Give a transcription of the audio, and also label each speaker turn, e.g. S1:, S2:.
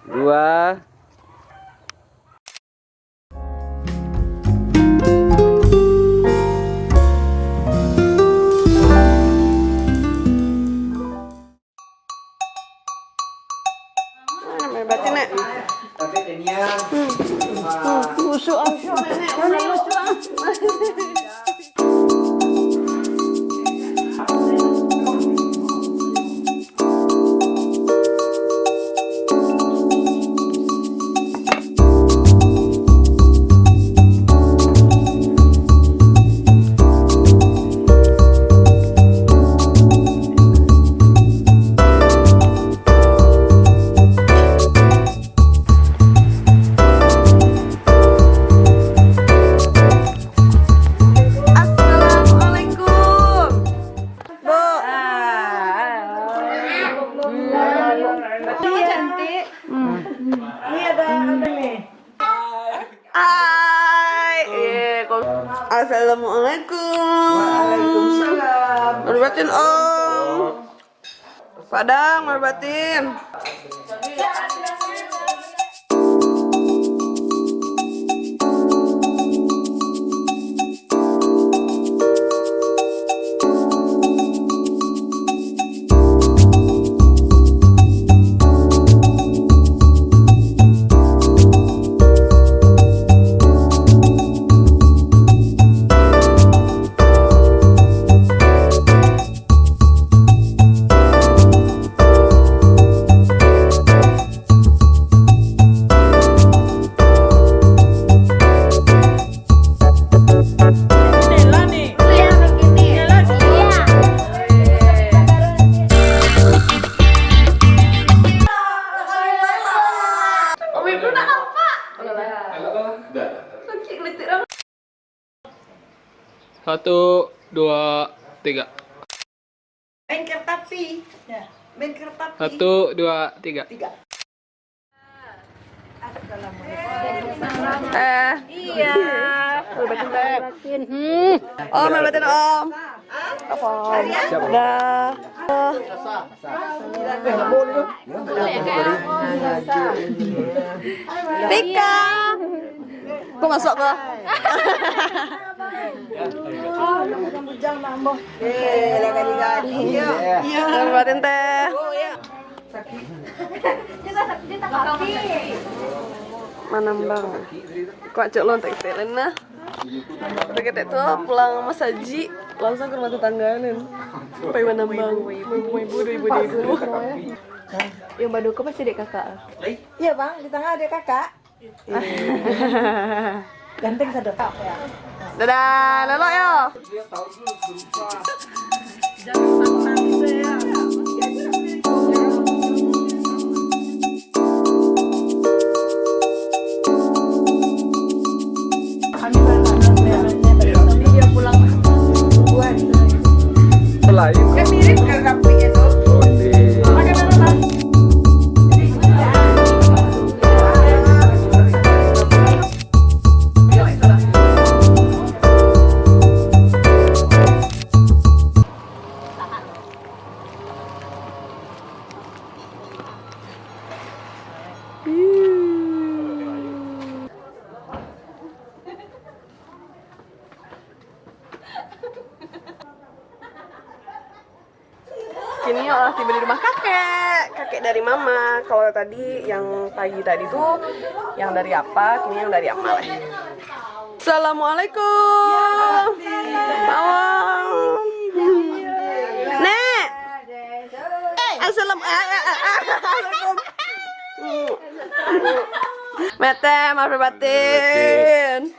S1: Dua. Batin nek. Busuk Assalamualaikum.
S2: Waalaikumsalam.
S1: Merbatin Om. Padang merbatin.
S3: Satu, dua, tiga.
S2: Main kertapi. Ya. Main kertapi.
S3: Satu, dua, tiga.
S1: Iya. Merbatin. Om merbatin Om. Apa? Dah. Pika. Kok masuk kok?
S2: Bujang nambah. Gadi-gadi. Iya.
S1: Merbatin teh. Manambang. Kok cok lontek telen nah. Begitu itu pulang sama Saji langsung ke rumah tetangganan. Sampai Manambang. Ibu.
S4: Yang Baduko masih dek kakak.
S2: Iya bang, di tengah ada kakak. Ganteng sadar.
S1: Dadah, lelo yo.
S2: Dia pulang buat.
S3: Selain
S2: Kan mirip ke kapi itu.
S1: Kini olah tiba di rumah kakek dari mama. Kalau tadi yang pagi tadi tuh yang dari apa, kini yang dari Amal. Assalamualaikum. Awang. Nek. Assalamualaikum. Mete, maaf batin.